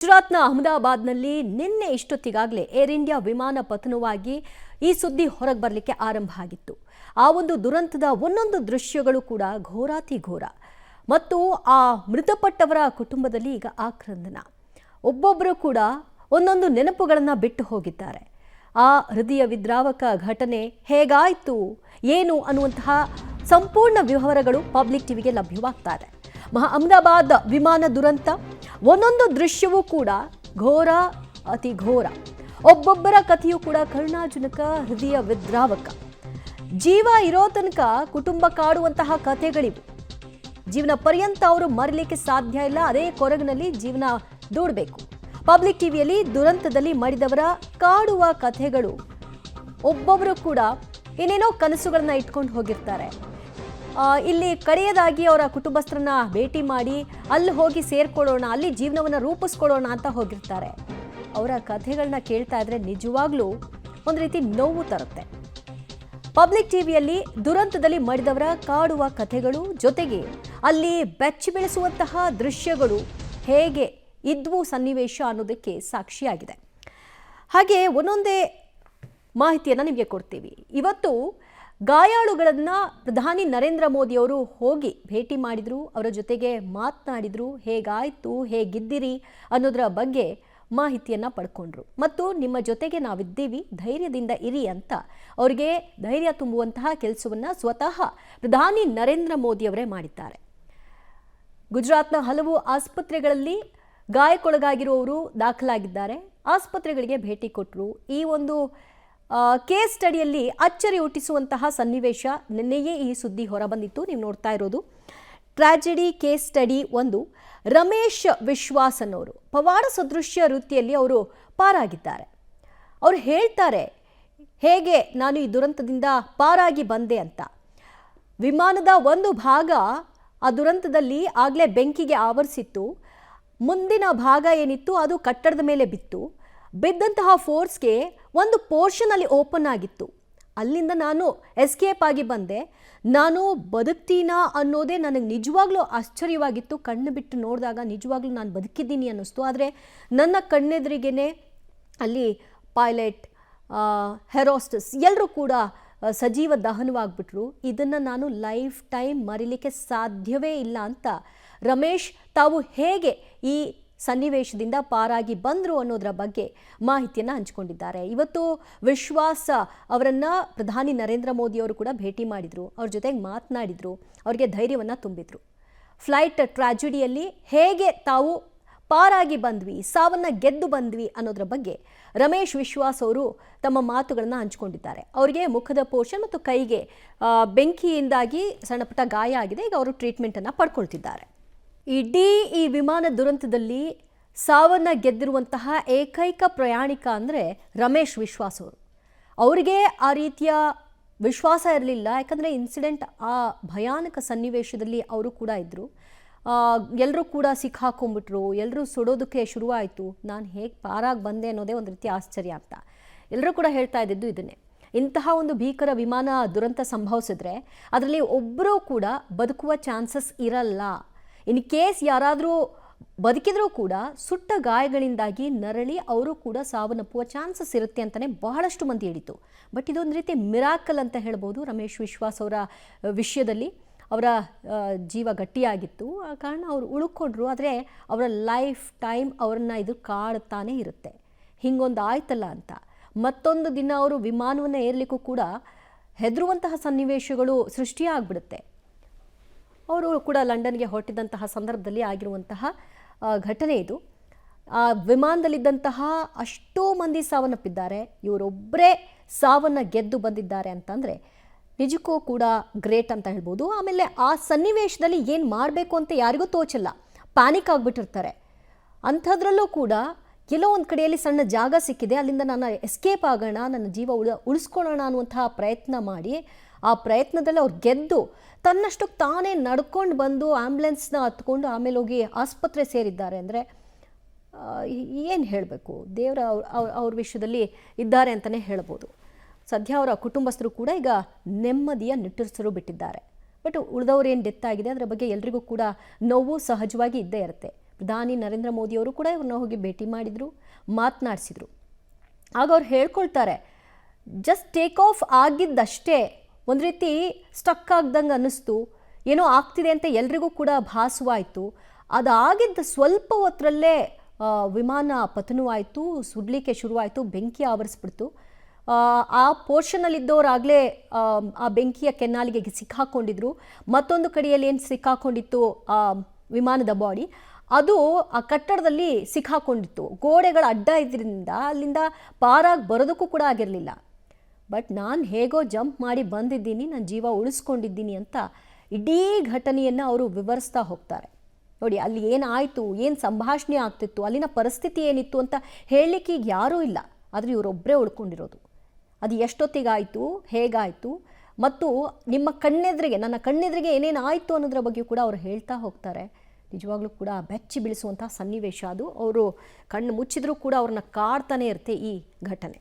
ಗುಜರಾತ್ನ ಅಹಮದಾಬಾದ್ನಲ್ಲಿ ನಿನ್ನೆ ಇಷ್ಟೊತ್ತಿಗಾಗಲೇ ಏರ್ ಇಂಡಿಯಾ ವಿಮಾನ ಪತನವಾಗಿ ಈ ಸುದ್ದಿ ಹೊರಗೆ ಬರಲಿಕ್ಕೆ ಆರಂಭ ಆಗಿತ್ತು. ಆ ಒಂದು ದುರಂತದ ಒಂದೊಂದು ದೃಶ್ಯಗಳು ಕೂಡ ಘೋರಾತಿ ಘೋರ ಮತ್ತು ಆ ಮೃತಪಟ್ಟವರ ಕುಟುಂಬದಲ್ಲಿ ಈಗ ಆಕ್ರಂದನ. ಒಬ್ಬೊಬ್ಬರು ಕೂಡ ಒಂದೊಂದು ನೆನಪುಗಳನ್ನು ಬಿಟ್ಟು ಹೋಗಿದ್ದಾರೆ. ಆ ಹೃದಯ ವಿದ್ರಾವಕ ಘಟನೆ ಹೇಗಾಯಿತು ಏನು ಅನ್ನುವಂತಹ ಸಂಪೂರ್ಣ ವಿವರಗಳು ಪಬ್ಲಿಕ್ ಟಿವಿಗೆ ಲಭ್ಯವಾಗ್ತಾ ಇದೆ. ಅಹಮದಾಬಾದ್ ವಿಮಾನ ದುರಂತ ಒಂದೊಂದು ದೃಶ್ಯವೂ ಕೂಡ ಘೋರ, ಅತಿ ಘೋರ. ಒಬ್ಬೊಬ್ಬರ ಕಥೆಯೂ ಕೂಡ ಕರುಣಾಜನಕ, ಹೃದಯ ವಿದ್ರಾವಕ. ಜೀವ ಇರೋ ತನಕ ಕುಟುಂಬ ಕಾಡುವಂತಹ ಕಥೆಗಳಿವು. ಜೀವನ ಪರ್ಯಂತ ಅವರು ಮರಲಿಕ್ಕೆ ಸಾಧ್ಯ ಇಲ್ಲ. ಅದೇ ಕೊರಗಿನಲ್ಲಿ ಜೀವನ ದೂಡಬೇಕು. ಪಬ್ಲಿಕ್ ಟಿವಿಯಲ್ಲಿ ದುರಂತದಲ್ಲಿ ಮಡಿದವರ ಕಾಡುವ ಕಥೆಗಳು. ಒಬ್ಬೊಬ್ಬರು ಕೂಡ ಏನೇನೋ ಕನಸುಗಳನ್ನ ಇಟ್ಕೊಂಡು ಹೋಗಿರ್ತಾರೆ. ಇಲ್ಲಿ ಕಡೆಯದಾಗಿ ಅವರ ಕುಟುಂಬಸ್ಥರನ್ನ ಭೇಟಿ ಮಾಡಿ ಅಲ್ಲಿ ಹೋಗಿ ಸೇರ್ಕೊಳ್ಳೋಣ, ಅಲ್ಲಿ ಜೀವನವನ್ನು ರೂಪಿಸ್ಕೊಳ್ಳೋಣ ಅಂತ ಹೋಗಿರ್ತಾರೆ. ಅವರ ಕಥೆಗಳನ್ನ ಕೇಳ್ತಾ ಇದ್ರೆ ನಿಜವಾಗ್ಲೂ ಒಂದು ರೀತಿ ನೋವು ತರುತ್ತೆ. ಪಬ್ಲಿಕ್ ಟಿವಿಯಲ್ಲಿ ದುರಂತದಲ್ಲಿ ಮಡಿದವರ ಕಾಡುವ ಕಥೆಗಳು ಜೊತೆಗೆ ಅಲ್ಲಿ ಬೆಚ್ಚಿ ಬೆಳೆಸುವಂತಹ ದೃಶ್ಯಗಳು ಹೇಗೆ ಇದ್ವು ಸನ್ನಿವೇಶ ಅನ್ನೋದಕ್ಕೆ ಸಾಕ್ಷಿಯಾಗಿದೆ. ಹಾಗೆ ಒಂದೊಂದೇ ಮಾಹಿತಿಯನ್ನು ನಿಮಗೆ ಕೊಡ್ತೀವಿ. ಇವತ್ತು ಗಾಯಾಳುಗಳನ್ನು ಪ್ರಧಾನಿ ನರೇಂದ್ರ ಮೋದಿ ಅವರು ಹೋಗಿ ಭೇಟಿ ಮಾಡಿದ್ರು, ಅವರ ಜೊತೆಗೆ ಮಾತನಾಡಿದ್ರು. ಹೇಗಾಯಿತು, ಹೇಗಿದ್ದೀರಿ ಅನ್ನೋದರ ಬಗ್ಗೆ ಮಾಹಿತಿಯನ್ನು ಪಡ್ಕೊಂಡ್ರು. ಮತ್ತು ನಿಮ್ಮ ಜೊತೆಗೆ ನಾವಿದ್ದೀವಿ, ಧೈರ್ಯದಿಂದ ಇರಿ ಅಂತ ಅವರಿಗೆ ಧೈರ್ಯ ತುಂಬುವಂತಹ ಕೆಲಸವನ್ನು ಸ್ವತಃ ಪ್ರಧಾನಿ ನರೇಂದ್ರ ಮೋದಿ ಅವರೇ ಮಾಡಿದ್ದಾರೆ. ಗುಜರಾತ್ನ ಹಲವು ಆಸ್ಪತ್ರೆಗಳಲ್ಲಿ ಗಾಯಕ್ಕೊಳಗಾಗಿರುವವರು ದಾಖಲಾಗಿದ್ದಾರೆ. ಆಸ್ಪತ್ರೆಗಳಿಗೆ ಭೇಟಿ ಕೊಟ್ಟರು. ಈ ಒಂದು ಕೇಸ್ ಸ್ಟಡಿಯಲ್ಲಿ ಅಚ್ಚರಿ ಹುಟ್ಟಿಸುವಂತಹ ಸನ್ನಿವೇಶ ನಿನ್ನೆಯೇ ಈ ಸುದ್ದಿ ಹೊರಬಂದಿತ್ತು. ನೀವು ನೋಡ್ತಾ ಇರೋದು ಟ್ರಾಜಿಡಿ ಕೇಸ್ ಸ್ಟಡಿ 1. ರಮೇಶ್ ವಿಶ್ವಾಸ್ ಅನ್ನೋರು ಪವಾಡ ಸದೃಶ್ಯ ವೃತ್ತಿಯಲ್ಲಿ ಅವರು ಪಾರಾಗಿದ್ದಾರೆ. ಅವರು ಹೇಳ್ತಾರೆ ಹೇಗೆ ನಾನು ಈ ದುರಂತದಿಂದ ಪಾರಾಗಿ ಬಂದೆ ಅಂತ. ವಿಮಾನದ ಒಂದು ಭಾಗ ಆ ದುರಂತದಲ್ಲಿ ಆಗಲೇ ಬೆಂಕಿಗೆ ಆವರಿಸಿತ್ತು. ಮುಂದಿನ ಭಾಗ ಏನಿತ್ತು ಅದು ಕಟ್ಟಡದ ಮೇಲೆ ಬಿತ್ತು. ಬಿದ್ದಂತಹ ಫೋರ್ಸ್ಗೆ ಒಂದು ಪೋರ್ಷನ್ ಅಲ್ಲಿ ಓಪನ್ ಆಗಿತ್ತು. ಅಲ್ಲಿಂದ ನಾನು ಎಸ್ಕೇಪ್ ಆಗಿ ಬಂದೆ. ನಾನು ಬದುಕ್ತೀನಾ ಅನ್ನೋದೇ ನನಗೆ ನಿಜವಾಗ್ಲೂ ಆಶ್ಚರ್ಯವಾಗಿತ್ತು. ಕಣ್ಣು ಬಿಟ್ಟು ನೋಡಿದಾಗ ನಿಜವಾಗ್ಲೂ ನಾನು ಬದುಕಿದ್ದೀನಿ ಅನ್ನಿಸ್ತು. ಆದರೆ ನನ್ನ ಕಣ್ಣೆದುರಿಗೇನೆ ಅಲ್ಲಿ ಪೈಲಟ್, ಹೆರೋಸ್ಟಸ್ ಎಲ್ಲರೂ ಕೂಡ ಸಜೀವ ದಹನವಾಗ್ಬಿಟ್ರು. ಇದನ್ನು ನಾನು ಲೈಫ್ ಟೈಮ್ ಮರಿಲಿಕ್ಕೆ ಸಾಧ್ಯವೇ ಇಲ್ಲ ಅಂತ ರಮೇಶ್ ತಾವು ಹೇಗೆ ಈ ಸನ್ನಿವೇಶದಿಂದ ಪಾರಾಗಿ ಬಂದರು ಅನ್ನೋದರ ಬಗ್ಗೆ ಮಾಹಿತಿಯನ್ನು ಹಂಚಿಕೊಂಡಿದ್ದಾರೆ. ಇವತ್ತು ವಿಶ್ವಾಸ ಅವರನ್ನು ಪ್ರಧಾನಿ ನರೇಂದ್ರ ಮೋದಿ ಅವರು ಕೂಡ ಭೇಟಿ ಮಾಡಿದರು. ಅವ್ರ ಜೊತೆಗೆ ಮಾತನಾಡಿದರು, ಅವರಿಗೆ ಧೈರ್ಯವನ್ನು ತುಂಬಿದರು. ಫ್ಲೈಟ್ ಟ್ರಾಜಿಡಿಯಲ್ಲಿ ಹೇಗೆ ತಾವು ಪಾರಾಗಿ ಬಂದ್ವಿ, ಸಾವನ್ನು ಗೆದ್ದು ಬಂದ್ವಿ ಅನ್ನೋದರ ಬಗ್ಗೆ ರಮೇಶ್ ವಿಶ್ವಾಸ್ ಅವರು ತಮ್ಮ ಮಾತುಗಳನ್ನು ಹಂಚಿಕೊಂಡಿದ್ದಾರೆ. ಅವರಿಗೆ ಮುಖದ ಪೋರ್ಷನ್ ಮತ್ತು ಕೈಗೆ ಬೆಂಕಿಯಿಂದಾಗಿ ಸಣ್ಣ ಪುಟ್ಟ ಗಾಯ ಆಗಿದೆ. ಈಗ ಅವರು ಟ್ರೀಟ್ಮೆಂಟನ್ನು ಪಡ್ಕೊಳ್ತಿದ್ದಾರೆ. ಇಡೀ ಈ ವಿಮಾನ ದುರಂತದಲ್ಲಿ ಸಾವನ್ನು ಗೆದ್ದಿರುವಂತಹ ಏಕೈಕ ಪ್ರಯಾಣಿಕ ಅಂದರೆ ರಮೇಶ್ ವಿಶ್ವಾಸ್ ಅವರು. ಅವರಿಗೆ ಆ ರೀತಿಯ ವಿಶ್ವಾಸ ಇರಲಿಲ್ಲ. ಯಾಕಂದರೆ ಇನ್ಸಿಡೆಂಟ್ ಆ ಭಯಾನಕ ಸನ್ನಿವೇಶದಲ್ಲಿ ಅವರು ಕೂಡ ಇದ್ದರು. ಎಲ್ಲರೂ ಕೂಡ ಸಿಕ್ಕಾಕೊಂಡ್ಬಿಟ್ರು. ಎಲ್ಲರೂ ಸುಡೋದಕ್ಕೆ ಶುರುವಾಯಿತು. ನಾನು ಹೇಗೆ ಪಾರಾಗಿ ಬಂದೆ ಅನ್ನೋದೇ ಒಂದು ರೀತಿ ಆಶ್ಚರ್ಯ ಅಂತ ಎಲ್ಲರೂ ಕೂಡ ಹೇಳ್ತಾ ಇದ್ದಿದ್ದು ಇದನ್ನೇ. ಇಂತಹ ಒಂದು ಭೀಕರ ವಿಮಾನ ದುರಂತ ಸಂಭವಿಸಿದ್ರೆ ಅದರಲ್ಲಿ ಒಬ್ಬರೂ ಕೂಡ ಬದುಕುವ ಚಾನ್ಸಸ್ ಇರಲ್ಲ. ಇನ್ ಕೇಸ್ ಯಾರಾದರೂ ಬದುಕಿದ್ರೂ ಕೂಡ ಸುಟ್ಟ ಗಾಯಗಳಿಂದಾಗಿ ನರಳಿ ಅವರು ಕೂಡ ಸಾವನ್ನಪ್ಪುವ ಚಾನ್ಸಸ್ ಇರುತ್ತೆ ಅಂತಲೇ ಬಹಳಷ್ಟು ಮಂದಿ ಹೇಳಿತು. ಬಟ್ ಇದೊಂದು ರೀತಿ ಮಿರಾಕಲ್ ಅಂತ ಹೇಳ್ಬೋದು. ರಮೇಶ್ ವಿಶ್ವಾಸ್ ಅವರ ವಿಷಯದಲ್ಲಿ ಅವರ ಜೀವ ಗಟ್ಟಿಯಾಗಿತ್ತು, ಆ ಕಾರಣ ಅವರು ಉಳ್ಕೊಂಡ್ರು. ಆದರೆ ಅವರ ಲೈಫ್ ಟೈಮ್ ಅವ್ರನ್ನ ಇದು ಕಾಡ್ತಾನೆ ಇರುತ್ತೆ. ಹಿಂಗೊಂದು ಆಯ್ತಲ್ಲ ಅಂತ ಮತ್ತೊಂದು ದಿನ ಅವರು ವಿಮಾನವನ್ನು ಏರಲಿಕ್ಕೂ ಕೂಡ ಹೆದರುವಂತಹ ಸನ್ನಿವೇಶಗಳು ಸೃಷ್ಟಿಯಾಗ್ಬಿಡುತ್ತೆ. ಅವರು ಕೂಡ ಲಂಡನ್ಗೆ ಹೊರಟಿದ್ದಂತಹ ಸಂದರ್ಭದಲ್ಲಿ ಆಗಿರುವಂತಹ ಘಟನೆ ಇದು. ಆ ವಿಮಾನದಲ್ಲಿದ್ದಂತಹ ಅಷ್ಟೋ ಮಂದಿ ಸಾವನ್ನಪ್ಪಿದ್ದಾರೆ. ಇವರೊಬ್ಬರೇ ಸಾವನ್ನು ಗೆದ್ದು ಬಂದಿದ್ದಾರೆ ಅಂತಂದರೆ ನಿಜಕ್ಕೂ ಕೂಡ ಗ್ರೇಟ್ ಅಂತ ಹೇಳ್ಬೋದು. ಆಮೇಲೆ ಆ ಸನ್ನಿವೇಶದಲ್ಲಿ ಏನು ಮಾಡಬೇಕು ಅಂತ ಯಾರಿಗೂ ತೋಚಲ್ಲ, ಪ್ಯಾನಿಕ್ ಆಗಿಬಿಟ್ಟಿರ್ತಾರೆ. ಅಂಥದ್ರಲ್ಲೂ ಕೂಡ ಎಲ್ಲೋ ಒಂದು ಕಡೆಯಲ್ಲಿ ಸಣ್ಣ ಜಾಗ ಸಿಕ್ಕಿದೆ, ಅಲ್ಲಿಂದ ನಾನು ಎಸ್ಕೇಪ್ ಆಗೋಣ, ನನ್ನ ಜೀವ ಉಳಿಸ್ಕೊಳ್ಳೋಣ ಅನ್ನುವಂತಹ ಪ್ರಯತ್ನ ಮಾಡಿ ಆ ಪ್ರಯತ್ನದಲ್ಲಿ ಅವ್ರು ಗೆದ್ದು ತನ್ನಷ್ಟಕ್ಕೆ ತಾನೇ ನಡ್ಕೊಂಡು ಬಂದು ಆ್ಯಂಬುಲೆನ್ಸ್ನ ಹತ್ಕೊಂಡು ಆಮೇಲೆ ಹೋಗಿ ಆಸ್ಪತ್ರೆ ಸೇರಿದ್ದಾರೆ ಅಂದರೆ ಏನು ಹೇಳಬೇಕು. ದೇವರ ಅವ್ರ ವಿಷಯದಲ್ಲಿ ಇದ್ದಾರೆ ಅಂತಲೇ ಹೇಳ್ಬೋದು. ಸದ್ಯ ಅವರ ಕುಟುಂಬಸ್ಥರು ಕೂಡ ಈಗ ನೆಮ್ಮದಿಯ ನಿಟ್ಟುಸಿರು ಬಿಟ್ಟಿದ್ದಾರೆ. ಬಟ್ ಉಳಿದವ್ರು ಏನು ಡೆತ್ ಆಗಿದೆ ಅದರ ಬಗ್ಗೆ ಎಲ್ರಿಗೂ ಕೂಡ ನೋವು ಸಹಜವಾಗಿ ಇದ್ದೇ ಇರುತ್ತೆ. ಪ್ರಧಾನಿ ನರೇಂದ್ರ ಮೋದಿಯವರು ಕೂಡ ಇವ್ರನ್ನ ಹೋಗಿ ಭೇಟಿ ಮಾಡಿದರು, ಮಾತನಾಡಿಸಿದರು. ಆಗ ಅವ್ರು ಹೇಳ್ಕೊಳ್ತಾರೆ, ಜಸ್ಟ್ ಟೇಕ್ ಆಫ್ ಆಗಿದ್ದಷ್ಟೇ ಒಂದು ರೀತಿ ಸ್ಟಕ್ ಆಗ್ದಂಗೆ ಅನ್ನಿಸ್ತು, ಏನೋ ಆಗ್ತಿದೆ ಅಂತ ಎಲ್ರಿಗೂ ಕೂಡ ಭಾಸವಾಯಿತು. ಅದಾಗಿದ್ದ ಸ್ವಲ್ಪ ಹೊತ್ತರಲ್ಲೇ ವಿಮಾನ ಪತನವಾಯಿತು, ಸುಡಲಿಕ್ಕೆ ಶುರುವಾಯಿತು, ಬೆಂಕಿ ಆವರಿಸ್ಬಿಡ್ತು. ಆ ಪೋರ್ಷನಲ್ಲಿದ್ದವರಾಗಲೇ ಆ ಬೆಂಕಿಯ ಕೆನ್ನಾಲಿಗೆ ಸಿಕ್ಕಾಕೊಂಡಿದ್ರು. ಮತ್ತೊಂದು ಕಡೆಯಲ್ಲಿ ಏನು ಸಿಕ್ಕಾಕೊಂಡಿತ್ತು ಆ ವಿಮಾನದ ಬಾಡಿ, ಅದು ಆ ಕಟ್ಟಡದಲ್ಲಿ ಸಿಕ್ಕಾಕೊಂಡಿತ್ತು. ಗೋಡೆಗಳ ಅಡ್ಡ ಇದರಿಂದ ಅಲ್ಲಿಂದ ಪಾರಾಗಿ ಬರೋದಕ್ಕೂ ಕೂಡ ಆಗಿರಲಿಲ್ಲ. ಬಟ್ ನಾನು ಹೇಗೋ ಜಂಪ್ ಮಾಡಿ ಬಂದಿದ್ದೀನಿ, ನನ್ನ ಜೀವ ಉಳಿಸ್ಕೊಂಡಿದ್ದೀನಿ ಅಂತ ಇಡೀ ಘಟನೆಯನ್ನು ಅವರು ವಿವರಿಸ್ತಾ ಹೋಗ್ತಾರೆ. ನೋಡಿ, ಅಲ್ಲಿ ಏನಾಯಿತು, ಏನು ಸಂಭಾಷಣೆ ಆಗ್ತಿತ್ತು, ಅಲ್ಲಿನ ಪರಿಸ್ಥಿತಿ ಏನಿತ್ತು ಅಂತ ಹೇಳಲಿಕ್ಕೆ ಈಗ ಯಾರೂ ಇಲ್ಲ. ಆದರೆ ಇವರೊಬ್ಬರೇ ಉಳ್ಕೊಂಡಿರೋದು. ಅದು ಎಷ್ಟೊತ್ತಿಗಾಯಿತು, ಹೇಗಾಯಿತು, ಮತ್ತು ನಿಮ್ಮ ಕಣ್ಣೆದುರಿಗೆ, ನನ್ನ ಕಣ್ಣೆದುರಿಗೆ ಏನೇನು ಆಯಿತು ಅನ್ನೋದ್ರ ಬಗ್ಗೆ ಕೂಡ ಅವರು ಹೇಳ್ತಾ ಹೋಗ್ತಾರೆ. ನಿಜವಾಗ್ಲೂ ಕೂಡ ಬೆಚ್ಚಿ ಬೀಳಿಸುವಂಥ ಸನ್ನಿವೇಶ ಅದು. ಅವರು ಕಣ್ಣು ಮುಚ್ಚಿದ್ರೂ ಕೂಡ ಅವ್ರನ್ನ ಕಾಡ್ತಾನೆ ಇರುತ್ತೆ ಈ ಘಟನೆ.